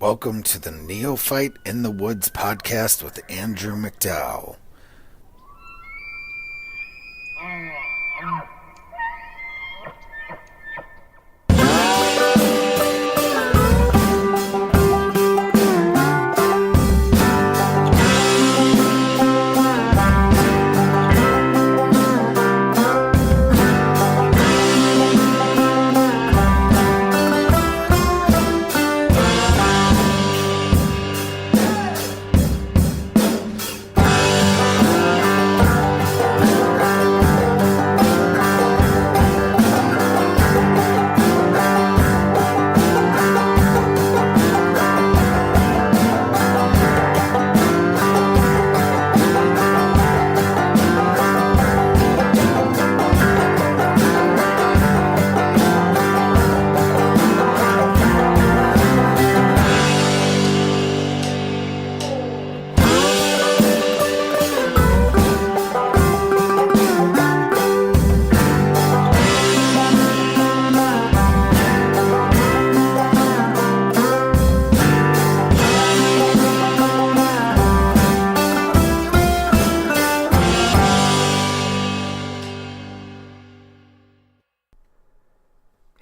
Welcome to the Neophyte in the Woods podcast with Andrew McDowell.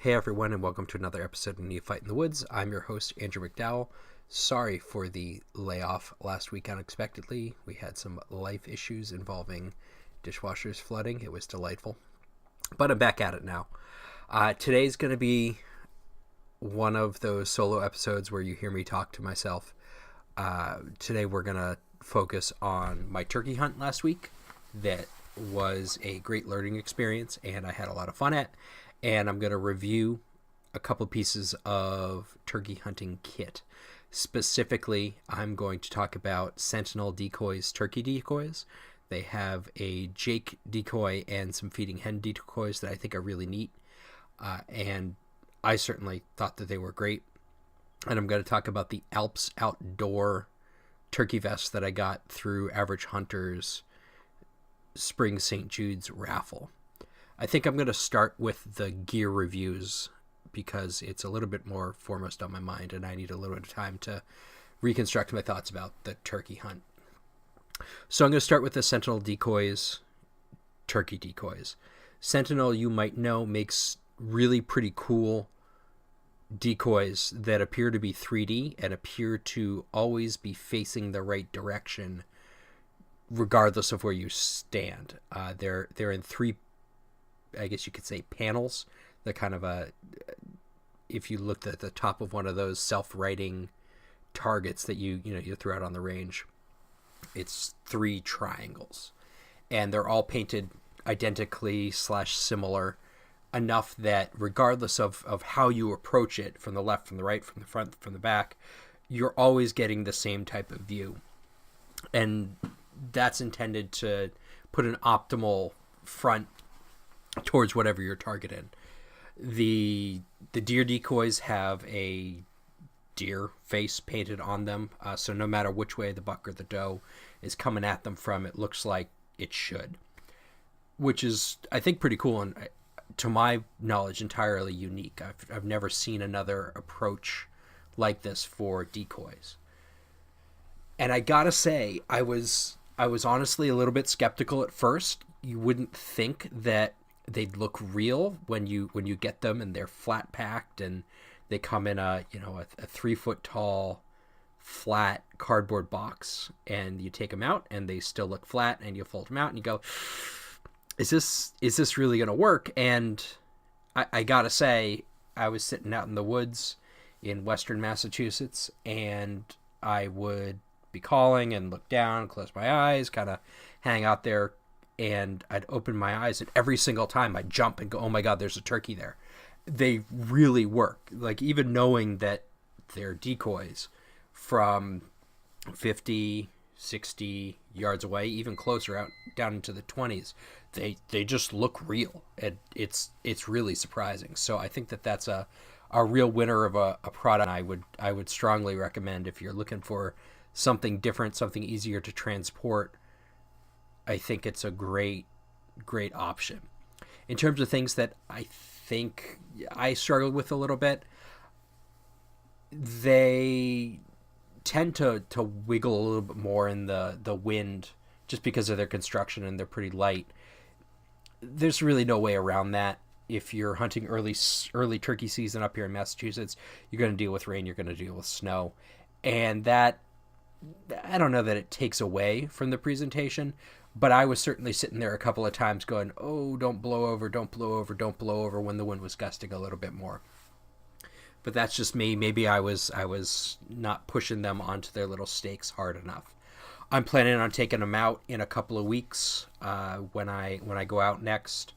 Hey everyone, and welcome to another episode of Neophyte in the Woods. I'm your host, Andrew McDowell. Sorry for the layoff last week unexpectedly. We had some life issues involving dishwashers flooding. It was delightful. But I'm back at it now. Today's going to be one of those solo episodes where you hear me talk to myself. Today we're going to focus on my turkey hunt last week. That was a great learning experience, and I had a lot of fun at. And I'm going to review a couple pieces of turkey hunting kit. Specifically, I'm going to talk about Sentinel Decoys turkey decoys. They have a Jake decoy and some feeding hen decoys that I think are really neat. And I certainly thought that they were great. And I'm going to talk about the ALPS outdoor turkey vest that I got through Average Hunter's Spring St. Jude's raffle. I think I'm going to start with the gear reviews because it's a little bit more foremost on my mind and I need a little bit of time to reconstruct my thoughts about the turkey hunt. So I'm going to start with the Sentinel Decoys, turkey decoys. Sentinel, you might know, makes really pretty cool decoys that appear to be 3D and appear to always be facing the right direction regardless of where you stand. They're in three, I guess you could say, panels. They're kind of if you looked at the top of one of those self-righting targets that you throw out on the range, it's three triangles, and they're all painted identically / similar enough that regardless of how you approach it, from the left, from the right, from the front, from the back, you're always getting the same type of view, and that's intended to put an optimal front towards whatever you're targeting. The deer decoys have a deer face painted on them, so no matter which way the buck or the doe is coming at them from, it looks like it should, which is, I think, pretty cool and, to my knowledge, entirely unique. I've never seen another approach like this for decoys. And I gotta say, I was honestly a little bit skeptical at first. You wouldn't think that they'd look real when you get them and they're flat packed and they come in a 3 foot tall flat cardboard box, and you take them out and they still look flat, and you fold them out and you go, is this really going to work? And I gotta say, I was sitting out in the woods in western Massachusetts, and I would be calling and look down, close my eyes, kind of hang out there, and I'd open my eyes, and every single time I'd jump and go, oh my God, there's a turkey there. They really work. Like, even knowing that they're decoys from 50, 60 yards away, even closer out down into the 20s, they just look real, and it's really surprising. So I think that that's a real winner of a product. I would strongly recommend, if you're looking for something different, something easier to transport, I think it's a great option. In terms of things that I think I struggled with a little bit, they tend to wiggle a little bit more in the wind just because of their construction, and they're pretty light. There's really no way around that. If you're hunting early turkey season up here in Massachusetts, you're going to deal with rain, you're going to deal with snow. And that, I don't know that it takes away from the presentation, but I was certainly sitting there a couple of times going, oh, don't blow over, don't blow over, don't blow over, when the wind was gusting a little bit more. But that's just me. Maybe I was not pushing them onto their little stakes hard enough. I'm planning on taking them out in a couple of weeks. When I go out next,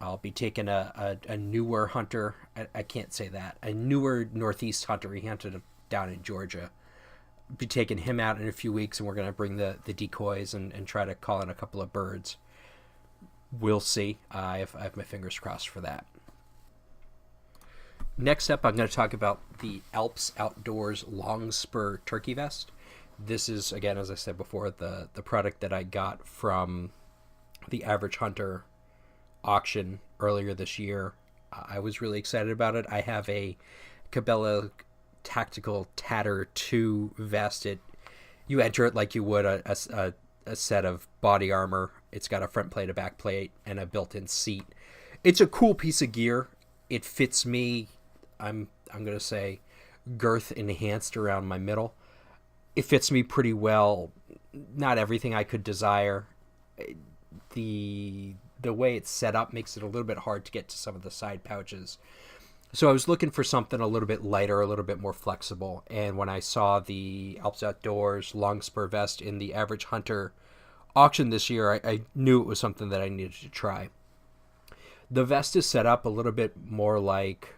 I'll be taking a newer hunter. I can't say that. A newer Northeast hunter. He hunted down in Georgia. Be taking him out in a few weeks, and we're going to bring the decoys and try to call in a couple of birds. We'll see. I have my fingers crossed for that. Next up, I'm going to talk about the ALPS OutdoorZ Long Spur Turkey Vest. This is, again, as I said before, the product that I got from the Average Hunter auction earlier this year. I was really excited about it. I have a Cabela Tactical Tatter 2 vest. You enter it like you would a set of body armor. It's got a front plate, a back plate, and a built-in seat. It's a cool piece of gear. It fits me. I'm going to say girth enhanced around my middle. It fits me pretty well. Not everything I could desire. The way it's set up makes it a little bit hard to get to some of the side pouches. So I was looking for something a little bit lighter, a little bit more flexible. And when I saw the ALPS OutdoorZ Long Spur vest in the Average Hunter auction this year, I knew it was something that I needed to try. The vest is set up a little bit more like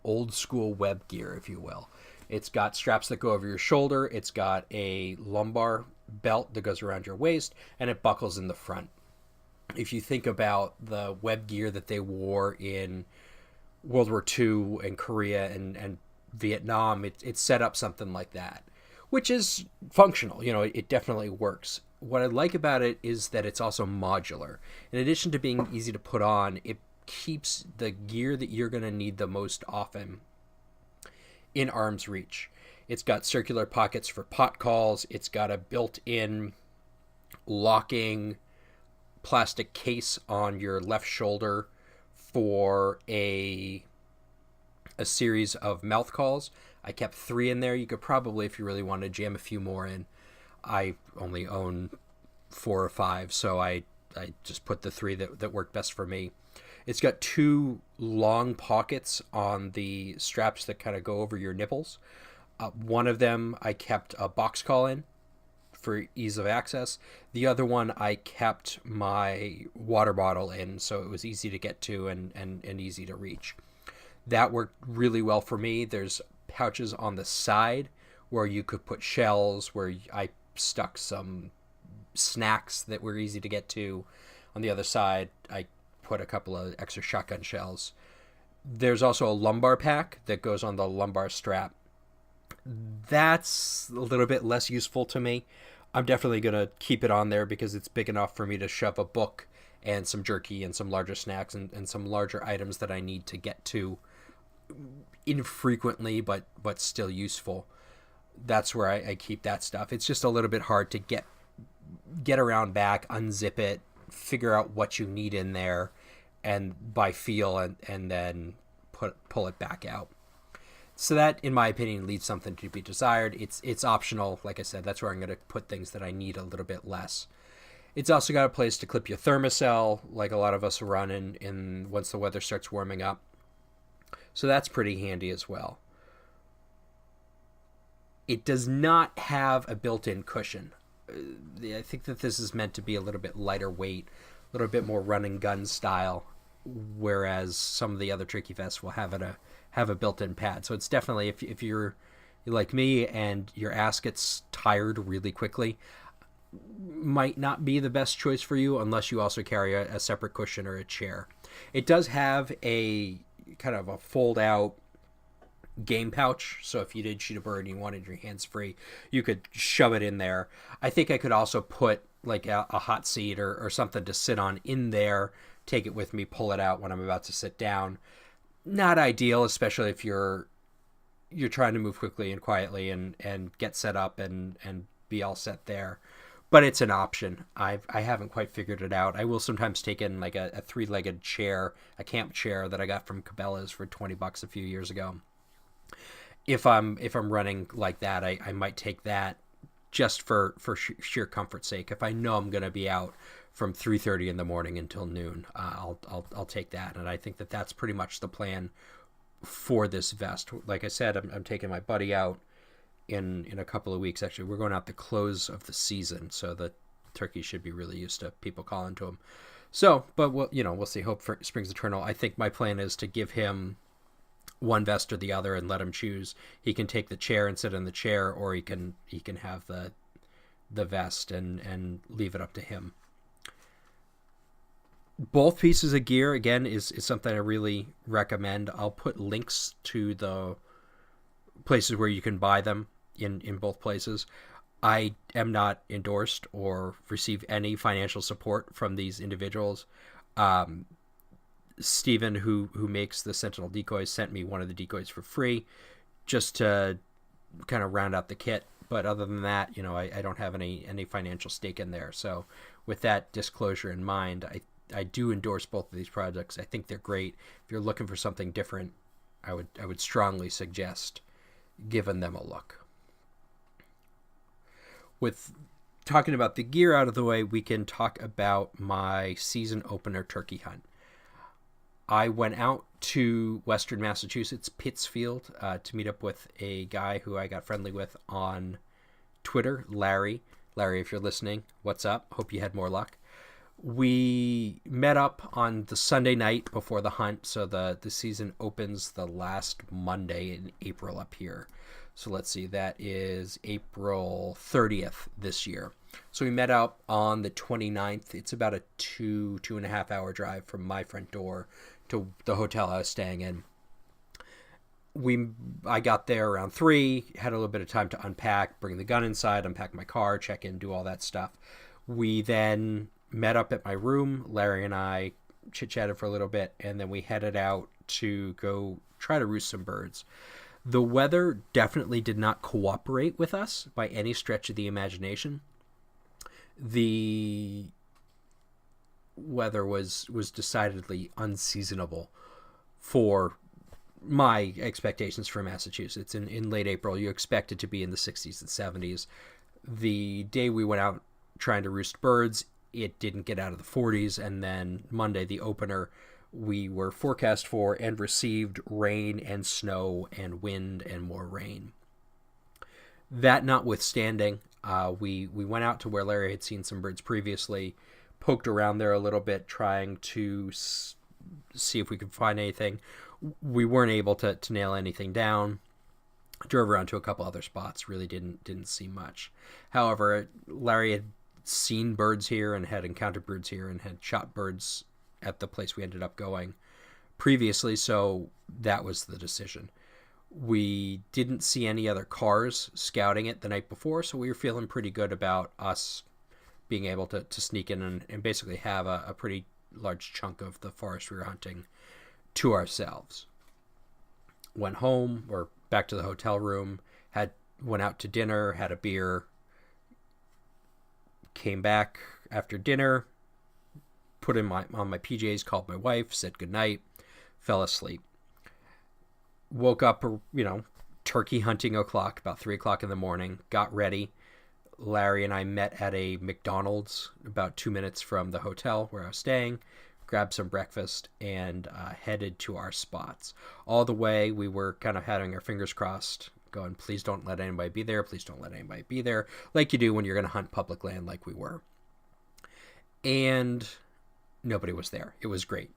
old school web gear, if you will. It's got straps that go over your shoulder. It's got a lumbar belt that goes around your waist, and it buckles in the front. If you think about the web gear that they wore in World War II and Korea and Vietnam, it's set up something like that, which is functional. It definitely works. What I like about it is that it's also modular. In addition to being easy to put on, it keeps the gear that you're going to need the most often in arm's reach. It's got circular pockets for pot calls. It's got a built-in locking plastic case on your left shoulder for a series of mouth calls. I kept 3 in there. You could probably, if you really wanted to jam a few more in. I only own 4 or 5, so I just put the 3 that worked best for me. It's got 2 long pockets on the straps that kind of go over your nipples. One of them I kept a box call in for ease of access. The other one I kept my water bottle in, so it was easy to get to and easy to reach. That worked really well for me. There's pouches on the side where you could put shells, where I stuck some snacks that were easy to get to. On the other side, I put a couple of extra shotgun shells. There's also a lumbar pack that goes on the lumbar strap. That's a little bit less useful to me. I'm definitely going to keep it on there because it's big enough for me to shove a book and some jerky and some larger snacks and some larger items that I need to get to infrequently but still useful. That's where I keep that stuff. It's just a little bit hard to get around back, unzip it, figure out what you need in there, and by feel, and then pull it back out. So that, in my opinion, leaves something to be desired. It's optional. Like I said, that's where I'm going to put things that I need a little bit less. It's also got a place to clip your thermocell, like a lot of us run in once the weather starts warming up. So that's pretty handy as well. It does not have a built-in cushion. I think that this is meant to be a little bit lighter weight, a little bit more run and gun style, whereas some of the other tricky vests will have a built-in pad. So it's definitely, if you're like me and your ass gets tired really quickly, might not be the best choice for you unless you also carry a separate cushion or a chair. It does have a kind of a fold-out game pouch, so if you did shoot a bird and you wanted your hands free, you could shove it in there. I think I could also put like a hot seat or something to sit on in there, take it with me, pull it out when I'm about to sit down. not ideal, especially if you're trying to move quickly and quietly and get set up and be all set there. But it's an option. I haven't quite figured it out. I will sometimes take in like a three-legged chair, a camp chair that I got from Cabela's for $20 a few years ago. If I'm running like that, I might take that just for sheer comfort's sake. If I know I'm going to be out from 3:30 in the morning until noon, I'll take that. And I think that that's pretty much the plan for this vest. Like I said, I'm taking my buddy out in a couple of weeks. Actually, we're going out the close of the season, so the turkeys should be really used to people calling to them. So, but we'll see. Hope for springs eternal. I think my plan is to give him one vest or the other and let him choose. He can take the chair and sit in the chair, or he can have the vest and leave it up to him. Both pieces of gear, again, is something I really recommend. I'll put links to the places where you can buy them in both places. I am not endorsed or receive any financial support from these individuals. Steven, who makes the Sentinel decoys, sent me one of the decoys for free just to kind of round out the kit. But other than that, I don't have any financial stake in there. So with that disclosure in mind, I do endorse both of these projects. I think they're great. If you're looking for something different, I would strongly suggest giving them a look. With talking about the gear out of the way, we can talk about my season opener turkey hunt. I went out to Western Massachusetts, Pittsfield, to meet up with a guy who I got friendly with on Twitter, Larry. Larry, if you're listening, what's up? Hope you had more luck. We met up on the Sunday night before the hunt, so the season opens the last Monday in April up here. So let's see, that is April 30th this year. So we met up on the 29th. It's about a 2.5 hour drive from my front door to the hotel I was staying in. I got there around 3, had a little bit of time to unpack, bring the gun inside, unpack my car, check in, do all that stuff. We then met up at my room. Larry and I chit-chatted for a little bit, and then we headed out to go try to roost some birds. The weather definitely did not cooperate with us by any stretch of the imagination. The weather was decidedly unseasonable for my expectations for Massachusetts. In late April, you expect it to be in the 60s and 70s. The day we went out trying to roost birds, it didn't get out of the 40s, and then Monday, the opener, we were forecast for and received rain and snow and wind and more rain. That notwithstanding, we went out to where Larry had seen some birds previously, poked around there a little bit, trying to see if we could find anything. We weren't able to nail anything down. Drove around to a couple other spots, really didn't see much. However, Larry had seen birds here and had encountered birds here and had shot birds at the place we ended up going previously, so that was the decision. We didn't see any other cars scouting it the night before, so we were feeling pretty good about us being able to sneak in and basically have a pretty large chunk of the forest we were hunting to ourselves. Went home, or back to the hotel room, went out to dinner, had a beer, came back after dinner, put on my PJs, called my wife, said goodnight, fell asleep. Woke up, turkey hunting o'clock, about 3 o'clock in the morning, got ready. Larry and I met at a McDonald's about 2 minutes from the hotel where I was staying, grabbed some breakfast, and headed to our spots. All the way, we were kind of having our fingers crossed, going, please don't let anybody be there, please don't let anybody be there, like you do when you're going to hunt public land like we were. And nobody was there. It was great.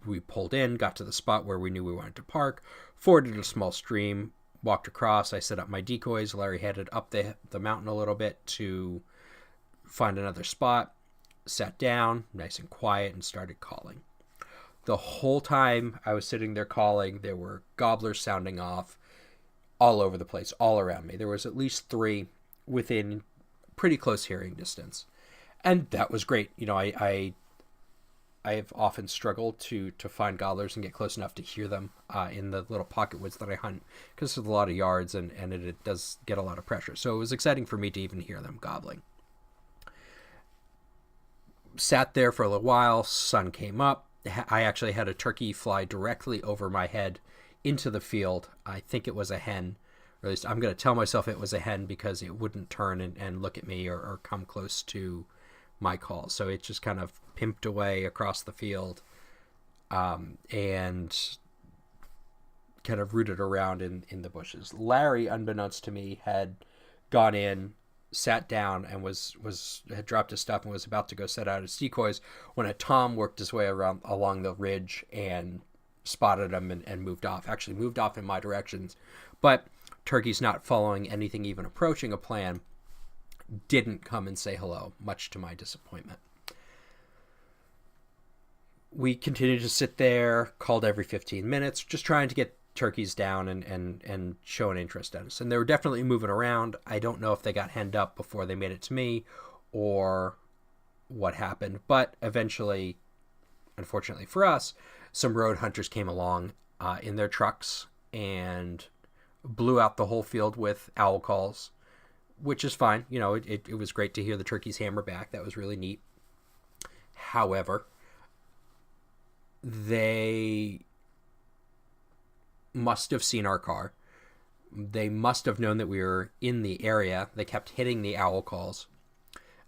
We pulled in, got to the spot where we knew we wanted to park, forded a small stream, walked across. I set up my decoys. Larry headed up the mountain a little bit to find another spot, sat down, nice and quiet, and started calling. The whole time I was sitting there calling, there were gobblers sounding off all over the place, all around me. There was at least 3 within pretty close hearing distance. And that was great. I I've often struggled to find gobblers and get close enough to hear them in the little pocket woods that I hunt, because there's a lot of yards and it does get a lot of pressure. So it was exciting for me to even hear them gobbling. Sat there for a little while, sun came up. I actually had a turkey fly directly over my head into the field. I think it was a hen, or at least I'm going to tell myself it was a hen, because it wouldn't turn and look at me or come close to my call. So it just kind of pimped away across the field and kind of rooted around in the bushes. Larry, unbeknownst to me, had gone in, sat down, and had dropped his stuff and was about to go set out his decoys when a tom worked his way around along the ridge and spotted him and moved off. Actually moved off in my directions, but turkey's not following anything even approaching a plan. Didn't come and say hello, much to my disappointment. We continued to sit there, called every 15 minutes, just trying to get turkeys down and show an interest in us. And they were definitely moving around. I don't know if they got henned up before they made it to me or what happened, but eventually, unfortunately for us, some road hunters came along in their trucks and blew out the whole field with owl calls, which is fine. You know, it was great to hear the turkeys hammer back. That was really neat. However, they must have seen our car. They must have known that we were in the area. They kept hitting the owl calls,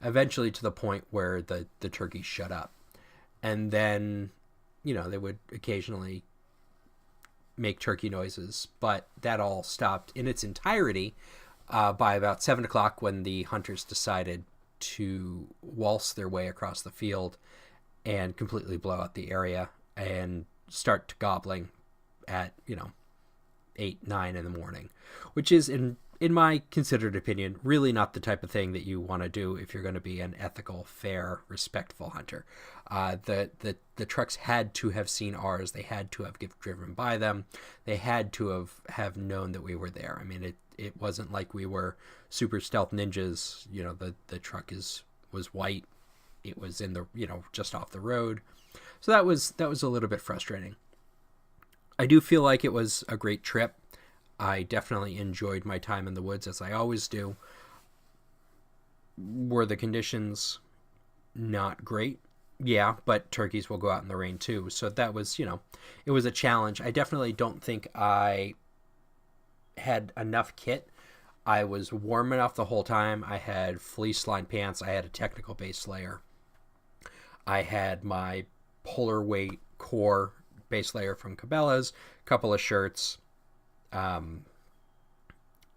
eventually to the point where the turkeys shut up. And then, you know, they would occasionally make turkey noises, but that all stopped in its entirety by about 7 o'clock, when the hunters decided to waltz their way across the field and completely blow out the area and start gobbling at, 8, 9 in the morning, which is, in my considered opinion, really not the type of thing that you want to do if you're going to be an ethical, fair, respectful hunter. The trucks had to have seen ours. They had to have driven by them. They had to have known that we were there. I mean, it wasn't like we were super stealth ninjas. You know, the truck was white. It was in the, just off the road. So that was a little bit frustrating. I do feel like it was a great trip. I definitely enjoyed my time in the woods, as I always do. Were the conditions not great? Yeah, but turkeys will go out in the rain too. So that was, it was a challenge. I definitely don't think I had enough kit. I was warm enough the whole time. I had fleece lined pants. I had a technical base layer. I had my polar weight core base layer from Cabela's, a couple of shirts, my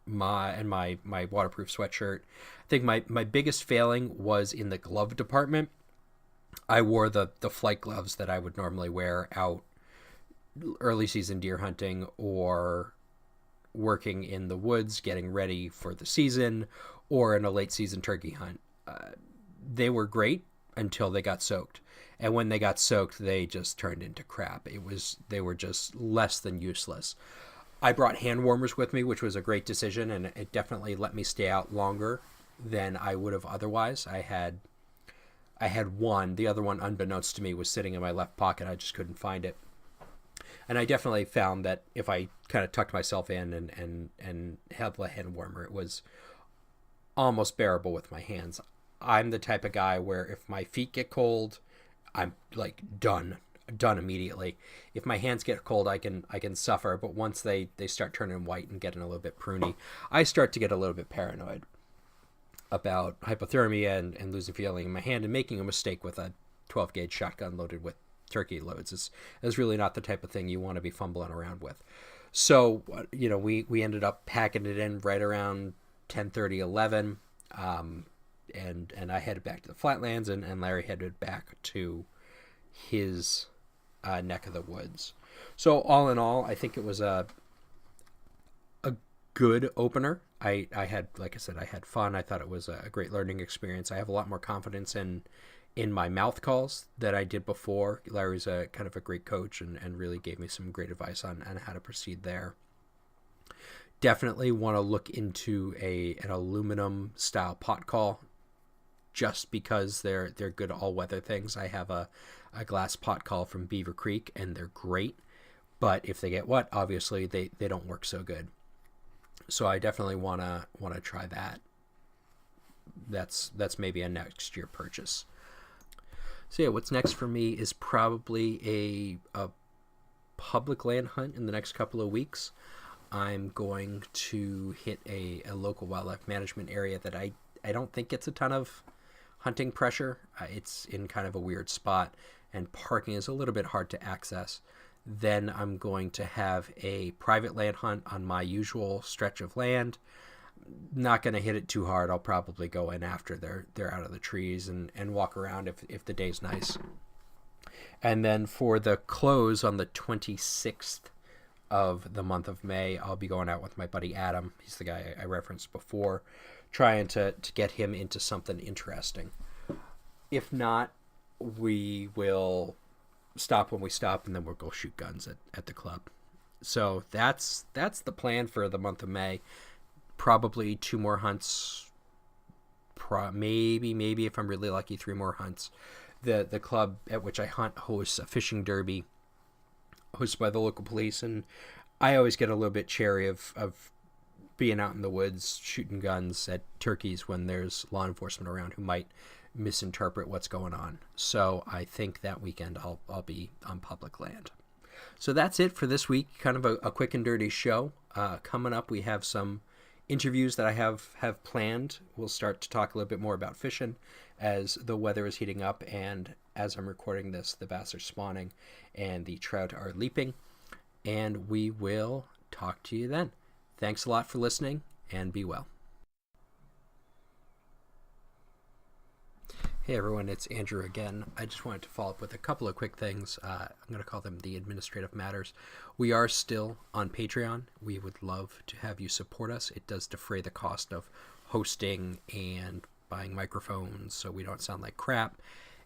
waterproof sweatshirt. I think my biggest failing was in the glove department. I wore the flight gloves that I would normally wear out early season deer hunting or working in the woods, getting ready for the season, or in a late season turkey hunt. They were great until they got soaked. And when they got soaked, they just turned into crap. They were just less than useless. I brought hand warmers with me, which was a great decision, and it definitely let me stay out longer than I would have otherwise. I had one. The other one, unbeknownst to me, was sitting in my left pocket. I just couldn't find it. And I definitely found that if I kind of tucked myself in and had the hand warmer, it was almost bearable with my hands. I'm the type of guy where if my feet get cold, I'm like done immediately. If my hands get cold, I can suffer, but once they start turning white and getting a little bit pruny, I start to get a little bit paranoid about hypothermia and losing feeling in my hand, and making a mistake with a 12 gauge shotgun loaded with turkey loads is really not the type of thing you want to be fumbling around with. So, we ended up packing it in right around 10:30, 11. And I headed back to the flatlands, and Larry headed back to his neck of the woods. So all in all, I think it was a good opener. I had, like I said, I had fun. I thought it was a great learning experience. I have a lot more confidence in my mouth calls than I did before. Larry's a kind of a great coach and really gave me some great advice on how to proceed there. Definitely want to look into an aluminum style pot call, just because they're good all weather things. I have a a glass pot call from Beaver Creek, and they're great. But if they get wet, obviously they don't work so good. So I definitely wanna try that. That's maybe a next year purchase. So yeah, what's next for me is probably a public land hunt in the next couple of weeks. I'm going to hit a local wildlife management area that I don't think gets a ton of hunting pressure. It's in kind of a weird spot, and parking is a little bit hard to access. Then I'm going to have a private land hunt on my usual stretch of land. Not going to hit it too hard. I'll probably go in after they're out of the trees and walk around if the day's nice. And then for the close on the 26th of the month of May, I'll be going out with my buddy Adam. He's the guy I referenced before, trying to get him into something interesting. If not, we will stop when we stop, and then we'll go shoot guns at the club. So that's the plan for the month of May. Probably 2 more hunts, maybe if I'm really lucky, 3 more hunts. The club at which I hunt hosts a fishing derby hosted by the local police, and I always get a little bit chary of being out in the woods shooting guns at turkeys when there's law enforcement around who might misinterpret what's going on. So I think that weekend I'll be on public land. So that's it for this week. Kind of a quick and dirty show. Coming up, we have some interviews that I have planned. We'll start to talk a little bit more about fishing as the weather is heating up, and as I'm recording this, the bass are spawning and the trout are leaping, and we will talk to you then. Thanks a lot for listening, and be well. Hey everyone, it's Andrew again. I just wanted to follow up with a couple of quick things. I'm going to call them the administrative matters. We are still on Patreon. We would love to have you support us. It does defray the cost of hosting and buying microphones so we don't sound like crap.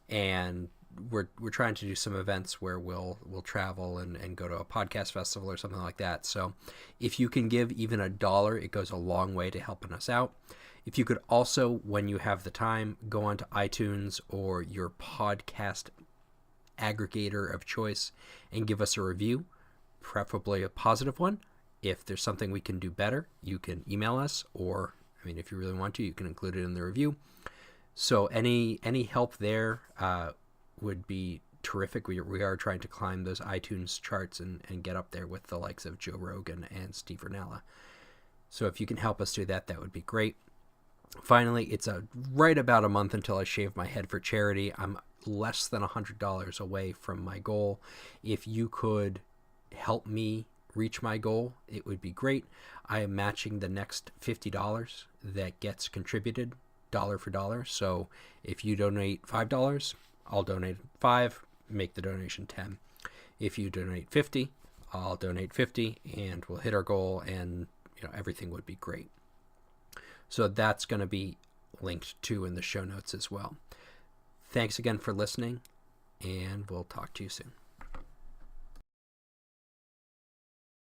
And we're trying to do some events where we'll travel and go to a podcast festival or something like that. So if you can give even $1, it goes a long way to helping us out. If you could also, when you have the time, go onto iTunes or your podcast aggregator of choice and give us a review, preferably a positive one. If there's something we can do better, you can email us, or, if you really want to, you can include it in the review. So any help there would be terrific. We are trying to climb those iTunes charts and get up there with the likes of Joe Rogan and Steve Rinella. So if you can help us do that, that would be great. Finally, it's right about a month until I shave my head for charity. I'm less than $100 away from my goal. If you could help me reach my goal, it would be great. I am matching the next $50 that gets contributed dollar for dollar. So if you donate $5, I'll donate $5, make the donation $10. If you donate $50, I'll donate $50, and we'll hit our goal, and everything would be great. So that's going to be linked to in the show notes as well. Thanks again for listening, and we'll talk to you soon.